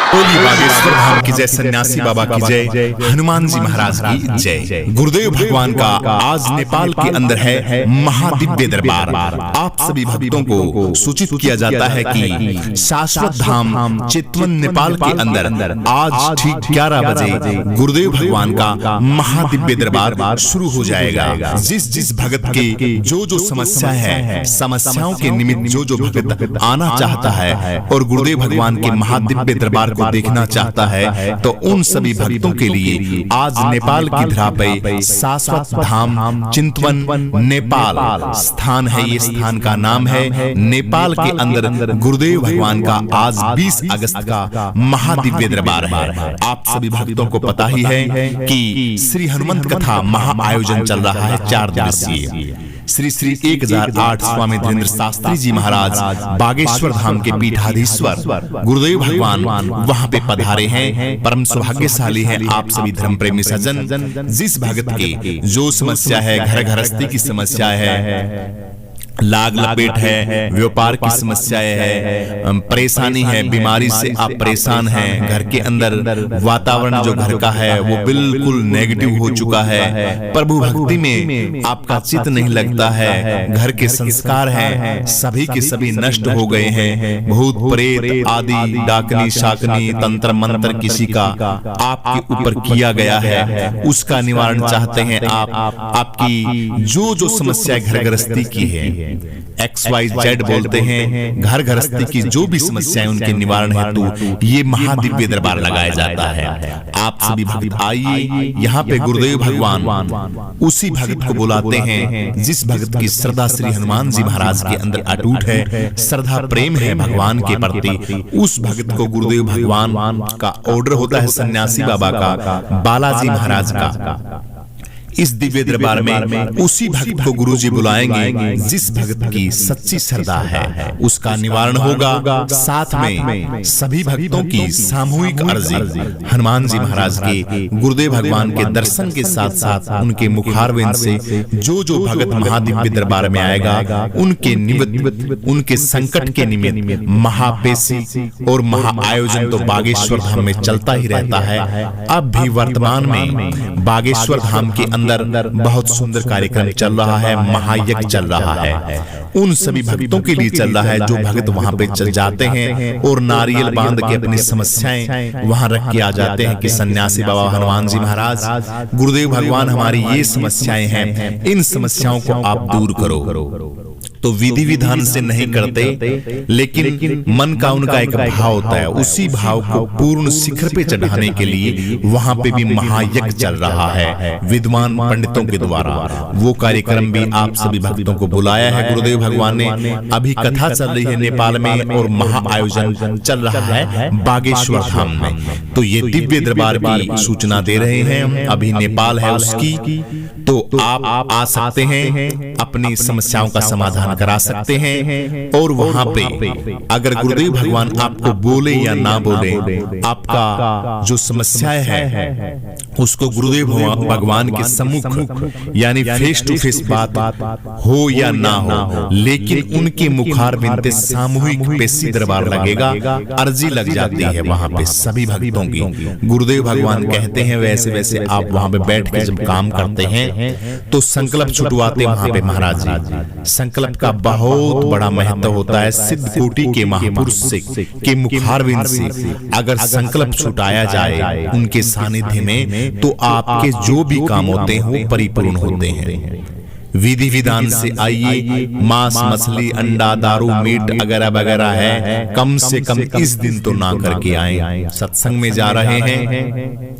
बोली बागेश्वर धाम की जय, सन्यासी बाबा की जय, हनुमान जी महाराज की जय। गुरुदेव भगवान का आज नेपाल के अंदर है महादिव्य दरबार। आप सभी भक्तों को सूचित किया जाता है कि शाश्वत धाम चितवन नेपाल के अंदर आज ठीक 11 बजे गुरुदेव भगवान का महादिव्य दरबार शुरू हो जाएगा। जिस भगत के जो समस्या है, समस्याओं के निमित्त जो भगत आना चाहता है और गुरुदेव भगवान के महादिव्य दरबार को देखना चाहता है, तो उन सभी भक्तों के लिए आज नेपाल की धरा पे शाश्वत धाम चितवन नेपाल स्थान है। ये स्थान का नाम है नेपाल के अंदर गुरुदेव भगवान का आज 20 अगस्त का महादिव्य दरबार है। आप सभी भक्तों को पता ही है कि श्री हनुमंत कथा महा आयोजन चल रहा है 4 दिवसीय। श्री 1008 स्वामी धीरेन्द्र शास्त्री जी महाराज बागेश्वर धाम के पीठाधीश्वर गुरुदेव भगवान वहां पे पधारे हैं। परम सौभाग्यशाली हैं आप सभी धर्म प्रेमी सज्जन। जिस भगत की जो समस्या है, घर गृहस्थी की समस्या है, लाग लपेट है, व्यापार की समस्याएं है, परेशानी है, बीमारी से आप परेशान हैं, घर के अंदर वातावरण जो घर का है वो बिल्कुल नेगेटिव हो चुका है, प्रभु भक्ति में आपका चित्त नहीं लगता है, घर के संस्कार हैं सभी के सभी नष्ट हो गए हैं, भूत प्रेत आदि डाकनी शाकनी तंत्र मंत्र किसी का आपके ऊपर किया गया है, उसका निवारण चाहते हैं आप। आपकी जो समस्या घर गृहस्थी की है, XYZ बोलते हैं, घर गृहस्थी की जो भी समस्याएं उनके निवारण हेतु ये महादिव्य दरबार लगाया जाता है। आप सभी भक्त आइए, यहाँ पे गुरुदेव भगवान उसी भक्त को बुलाते हैं जिस भक्त की श्रद्धा श्री हनुमान जी महाराज के अंदर अटूट है, श्रद्धा प्रेम है भगवान के प्रति। उस भक्त को गुरुदेव भगवान का ऑर्डर होता है सन्यासी बाबा का, बालाजी महाराज का। इस दिव्य दरबार में उसी भक्त को गुरुजी बुलाएंगे जिस भक्त की सच्ची श्रद्धा है, उसका निवारण होगा। साथ में सभी भक्तों की सामूहिक अर्जी हनुमान जी महाराज के गुरुदेव भगवान के दर्शन के साथ साथ उनके मुखारविंद से जो भगत महादिव्य दरबार में आएगा उनके निमित्त, उनके संकट के निमित्त महापेशी और महा आयोजन तो बागेश्वर धाम में चलता ही रहता है। अब भी वर्तमान में बागेश्वर धाम के अंदर बहुत सुंदर कार्यक्रम चल रहा है, महायज्ञ चल रहा है। उन सभी भक्तों के लिए चल रहा है जो भक्त वहां पे चल जाते हैं और नारियल बांध के अपनी समस्याएं वहां रख के आ जाते हैं कि सन्यासी बाबा हनुमान जी महाराज, गुरुदेव भगवान हमारी ये समस्याएं हैं, इन समस्याओं को आप दूर करो। तो विधि विधान से नहीं करते, लेकिन मन का उनका एक भाव होता है, उसी भाव को पूर्ण शिखर पे चढ़ाने के लिए वहां पे भी महायज्ञ चल रहा है विद्वान पंडितों के द्वारा। वो कार्यक्रम भी आप सभी भक्तों को बुलाया है गुरुदेव भगवान ने। अभी कथा चल रही है नेपाल में और महा आयोजन चल रहा है बागेश्वर धाम में। तो ये दिव्य दरबार भी सूचना दे रहे हैं, अभी नेपाल है उसकी, तो आप आ सकते हैं, अपनी समस्याओं का समाधान करा सकते हैं। और वहां पे अगर गुरुदेव भगवान आपको बोले या ना बोले, आपका जो समस्याएं है उसको गुरुदेव भगवान के सम्मुख यानी फेस टू फेस बात हो या ना हो, लेकिन उनके मुखारविंद पे सामूहिक पेशी दरबार लगेगा, अर्जी लग जाती है वहां पे सभी भक्तों की। गुरुदेव भगवान कहते हैं वैसे वैसे आप वहां पे बैठ के जब काम करते हैं तो संकल्प छुटवाते वहां पे महाराज जी। संकल्प का बहुत बड़ा महत्व होता है। सिद्ध कोटि के महापुरुष से के मुखारविंद से अगर संकल्प छुटाया जाए उनके सानिध्य में, तो आपके जो भी काम होते हैं वो परिपूर्ण होते हैं। विधि विधान से आइए, मांस मछली अंडा दारू मीट वगैरह वगैरह है, कम से कम इस दिन तो ना करके आए। सत्संग में जा रहे हैं,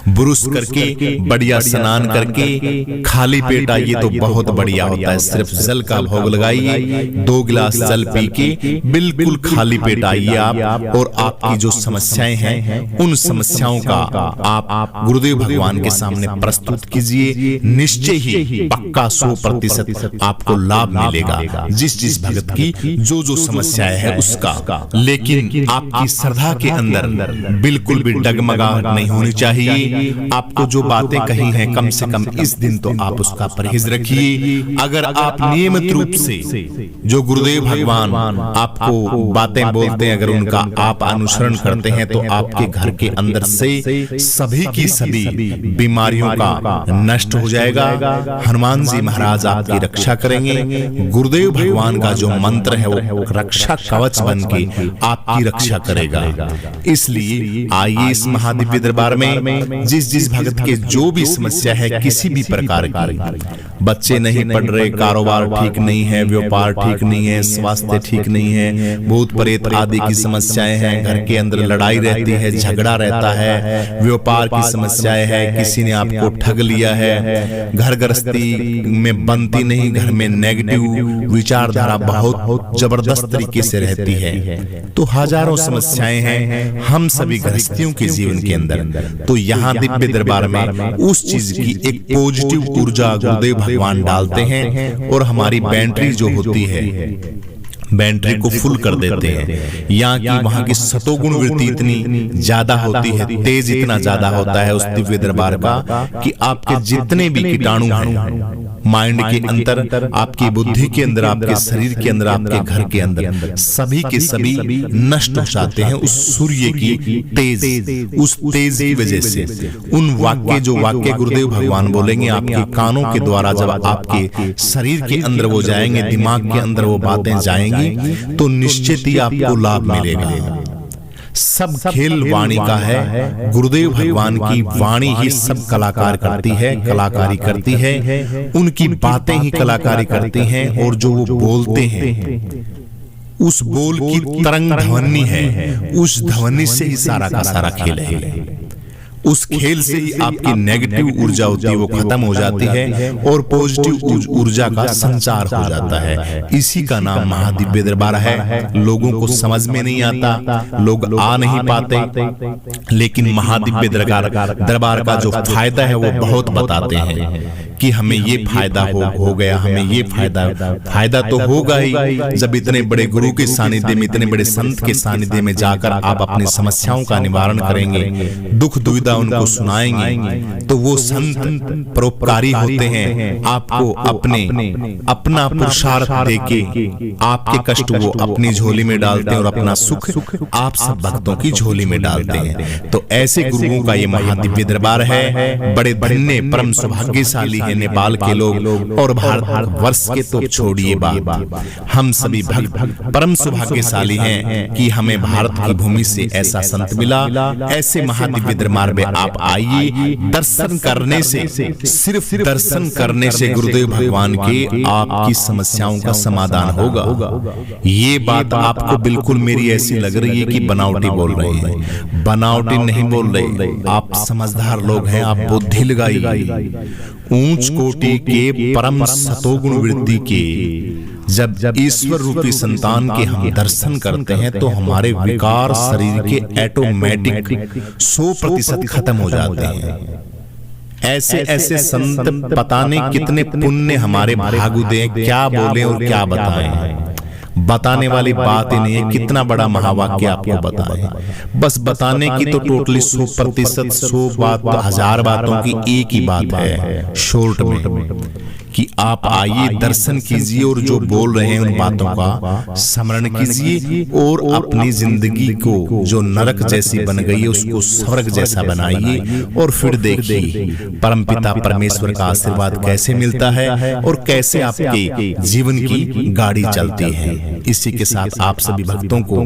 ब्रुश करके बढ़िया स्नान करके खाली पेट आइए तो बहुत बढ़िया होता है। सिर्फ जल का भोग लगाइए, 2 गिलास जल पी के बिल्कुल खाली पेट आइए आप, और आपकी जो समस्याएं हैं उन समस्याओं का आप गुरुदेव भगवान के सामने प्रस्तुत कीजिए। निश्चय ही पक्का 100 100% आपको लाभ मिलेगा, जिस भगत की जो समस्याएं है उसका। लेकिन आपकी श्रद्धा के अंदर बिल्कुल भी डगमगाहट नहीं होनी चाहिए। आपको जो बातें कही हैं कम से कम इस दिन तो आप उसका परहेज रखिए। अगर आप नियमित रूप से जो गुरुदेव भगवान आपको बातें बोलते हैं, अगर उनका आप अनुसरण करते हैं तो आपके घर के अंदर से सभी की सभी बीमारियों का नष्ट हो जाएगा। हनुमान जी महाराज आपकी रक्षा करेंगे। गुरुदेव भगवान का जो मंत्र है वो रक्षा कवच बन के आपकी रक्षा करेगा। इसलिए आइए इस महादिव्य दरबार में जिस भगत के जो भी समस्या है, किसी भी प्रकार की, बच्चे नहीं पढ़ रहे, कारोबार ठीक नहीं है, व्यापार ठीक नहीं है, स्वास्थ्य ठीक नहीं है, भूत प्रेत आदि की समस्याएं हैं, घर के अंदर लड़ाई रहती है, झगड़ा रहता है, व्यापार की समस्याएं है, किसी ने आपको ठग लिया है, घर गृहस्थी में बनती नहीं, घर में नेगेटिव विचारधारा बहुत जबरदस्त तरीके से रहती है, तो हजारों समस्याएं हैं हम सभी गृहस्थियों के जीवन के अंदर। तो यहाँ दिव्य दरबार में उस चीज की एक पॉजिटिव ऊर्जा गुरुदेव भगवान डालते हैं और हमारी बैटरी जो होती है, बैटरी को फुल कर देते हैं। यहाँ की वहां की सतोगुण वृत्ति इतनी ज्यादा होती है, तेज इतना ज्यादा होता है उस दिव्य दरबार का कि आपके जितने भी कीटाणु हैं माइंड के अंदर, आपकी बुद्धि के अंदर, आपके शरीर के अंदर, आपके घर के अंदर, सभी के सभी नष्ट हो जाते हैं उस सूर्य की तेज, उस तेज की वजह से। उन वाक्य जो वाक्य गुरुदेव भगवान बोलेंगे आपके कानों के द्वारा, जब आपके शरीर के अंदर वो जाएंगे, दिमाग के अंदर वो बातें जाएंगी, तो निश्चित ही आपको लाभ मिलेगा। सब खेल वाणी का है। गुरुदेव भगवान की वाणी ही सब कलाकार करती है, कलाकारी करती है। उनकी बातें ही कलाकारी करती हैं और जो वो बोलते हैं उस बोल की तरंग ध्वनि है, उस ध्वनि से ही सारा का सारा खेल है। उस खेल से ही आपकी नेगेटिव ऊर्जा होती है वो खत्म हो जाती है और पॉजिटिव ऊर्जा का संचार हो जाता है। इसी का नाम महादिव्य दरबार है। लोगों को समझ में नहीं आता, लोग आ नहीं पाते, लेकिन महादिव्य दरबार का जो फायदा है वो बहुत बताते हैं कि हमें ये फायदा हो गया, हमें ये फायदा तो होगा ही जब इतने बड़े गुरु के सानिध्य में, इतने बड़े संत के सानिध्य में जाकर आप अपनी समस्याओं का निवारण करेंगे, दुख दुविधा उनको सुनाएंगे, तो वो संत परोपकारी होते हैं। आपको अपना पुरुषार्थ देके आपके कष्ट वो अपनी झोली में डालते हैं और अपना सुख आप सब भक्तों की झोली में डालते हैं। तो ऐसे गुरुओं का ये महादिव्य दरबार है। बड़े धन्य परम सौभाग्यशाली है नेपाल के लोग और भारत वर्ष के तो छोड़िए बात, हम सभी भक्त परम सौभाग्यशाली हैं कि हमें भारत की भूमि से ऐसा संत मिला। ऐसे महादिव्य दरबार में आप आइए, दर्शन करने से, सिर्फ दर्शन करने से गुरुदेव भगवान के आपकी समस्याओं का समाधान होगा। ये बात आपको बिल्कुल मेरी ऐसी लग रही है कि बनावटी बोल रहे हैं, बनावटी नहीं बोल रहे, आप समझदार लोग हैं, आप बुद्धि लगाइए। ऊंच कोटि के परम सतोगुण वृत्ति के जब ईश्वर रूपी संतान के हम दर्शन करते हैं तो हमारे विकार शरीर के ऑटोमेटिक 100% खत्म हो जाते हैं। ऐसे ऐसे संत पता नहीं कितने पुण्य हमारे भाग दे, क्या बोले और क्या बताएं, बताने वाली बात ही नहीं है। कितना बड़ा महावाक्य आपको बताएं, बस बताने की तो टोटली 100%, 100 बात, 1000 बातों की एक ही बात है शॉर्ट में कि आप आइए, दर्शन कीजिए और जो बोल रहे हैं उन बातों का स्मरण कीजिए और अपनी जिंदगी को जो नरक जैसी बन गई है उसको स्वर्ग जैसा बनाइए। और फिर देखिए परमपिता परमेश्वर का आशीर्वाद कैसे मिलता है और कैसे आपके जीवन की गाड़ी चलती है। इसी के साथ आप सभी भक्तों को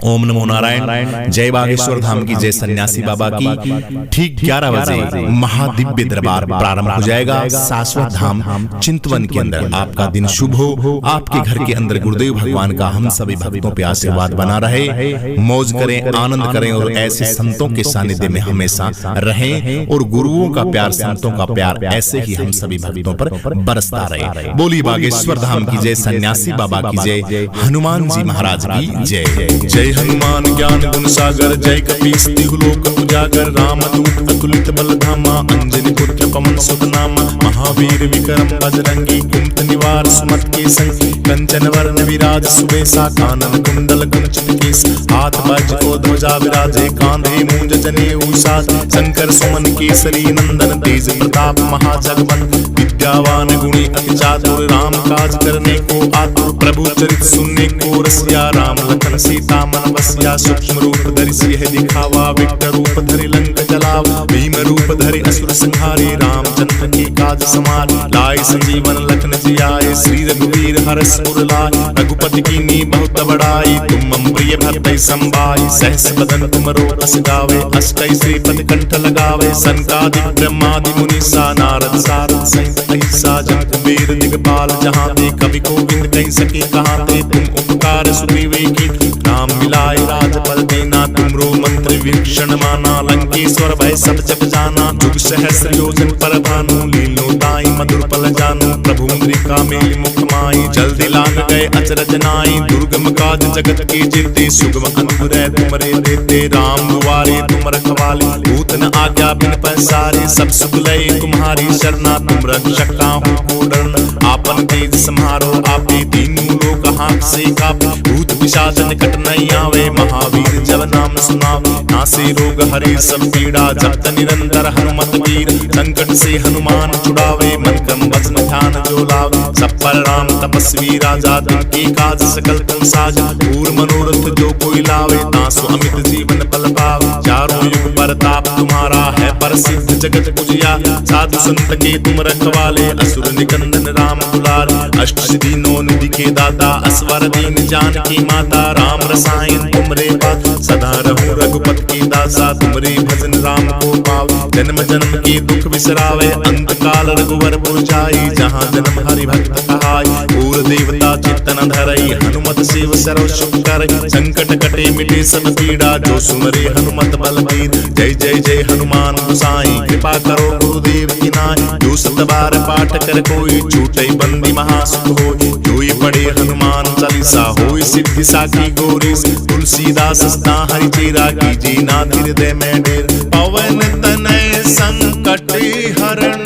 ओम नमो नारायण, जय बागेश्वर धाम की, जय सन्यासी बाबा की। ठीक 11 बजे महादिव्य दरबार प्रारंभ हो जाएगा शाश्वत धाम चिंतवन के अंदर। आपका दिन शुभ हो, आपके घर के अंदर गुरुदेव भगवान का हम सभी भक्तों पे आशीर्वाद बना रहे। मौज करें, आनंद करें और ऐसे संतों के सानिध्य में हमेशा रहें और गुरुओं का प्यार, संतों का प्यार ऐसे ही हम सभी भक्तों पर बरसता रहे। बोली बागेश्वर धाम की जय, सन्यासी बाबा की जय। जय। हनुमान जी महाराज की जय। जय हनुमान ज्ञान गुण सागर, जय कपीस तिहु लोक उजागर। रामदूत अतुलित बल धामा, अंजनी पुत्र पवन सुत नामा। महावीर विक्रम बजरंगी, कुमत निवार सुमत के संगी। कंचन वर्ण विराज सुबेसा, कानन कुंडल कुंचित केस। हाथ वज्र को ध्वजा विराजे, कांधे मूंज जनेऊ साज। शंकर सुमन केसरी नंदन, तेज प्रताप महाजगवन। विद्यावान गुणी अति चातुर, राम काज करने को आतुर। प्रभु चरित सुनने को रसिया, राम लखन सीता मन बसिया। सूक्ष्म रूप धरि सियह दिखावा, विकट रूप धरि लंक जलावा। भीम रूप धरि असुर संहारे, रामचंद्र के काज समारे। लाए संजीवन लखन जियाए, श्री रघुवीर हरष उर लाए। रघुपति कीन्ही बहुत बड़ाई, तुम मम प्रिय भरतहि संभाई। सहस बदन तुमरो अस गावे, अष्टै श्रीपति कंठ लगावे। सनकादिक ब्रह्मादि मुनीसा, नारद सारद सहित अहिसा। जम कुबेर दिगपाल जहाँ ते, कवि कोविंद कह सके कहाँ ते। तुम उपकार सुग्रीव की, नाम मिलाए राजपद देना। तुमरो मंत्र वीक्षण माना, लंकेश्वर भय सब जग जाना। जुग सहस्र योजन पर भानु, लीलो ताई मधुर पल जानू। प्रभु मुद्रिका मेलि मुख माई, जल्दी लांग गए अचरज नाई। दुर्गम काज जगत के जेते, सुगम अनुग्रह तुमरे देते। राम दुआरे तुम रखवाले, भूत न आज्ञा बिन पैसारे। सब सुख लय तुम्हारी शरणा, तुम रक्षक काहू को डरना। आपन तेज सम्हारो आपे, तीनों लोक हाथ से कापे। भूत पिशाच निकट नहीं आवे, महावीर जब नाम सुनावे। नासे रोग हरे सब पीड़ा, जपत निरंतर हनुमत वीर। संकट से हनुमान छुड़ावे, मन क्रम वचन ध्यान जो लावे। सब पर राम तपस्वी राजा, तिनके काज सकल तुम साजा। पूर्ण मनोरथ जो कोई लावे, तासु अमित जीवन फल पावे। चारों युग परताप तुम्हारा है, प्रसिद्ध जगत पूजिया। साधु संत के तुम रखवाले, असुर निकंदन राम दुलारे। अष्ट सिद्धि नौ निधि के दाता, असवर दीन जानकी माता। राम रसायन तुमरे पास, सदा रहूं रघुपति के दासा। तुमरे भजन राम को पावे, जन्म जन्म के दुख बिसरावे। अंत काल रघुवर पुर जाई, जहाँ जन्म हरि भक्त कहाई। और देवता चित्तन धरई, हनुमत सेव सर्व सुख करई। संकट कटे मिटे सब पीड़ा, जो सुमरे हनुमत बलबीर। जय जय जय हनुमान गोसाई, कृपा करो गुरुदेव की नाई। जो सत बार पाठ कर कोई, छूटै बंदी महासुख होई। जो ये पढ़े हनुमान चालीसा, होई सिद्धि साखी गौरी। तुलसीदास सदा हरि चेरा, कीजिए नाथ हृदय में डेर। पवन तनय संकट हरण,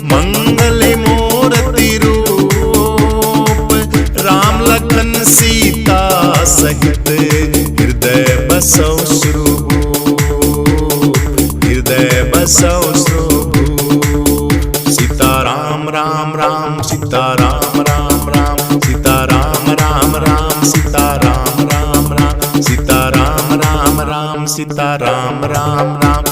मंगल मूर्ति रूप। राम लखन सीता सहित, हृदय बसौ सुरभूप। हृदय बसौ सुरभूप। सीता राम राम राम, सीता राम राम राम। सीता राम राम राम, सीता राम राम राम। सीता राम राम राम, सीता राम राम राम।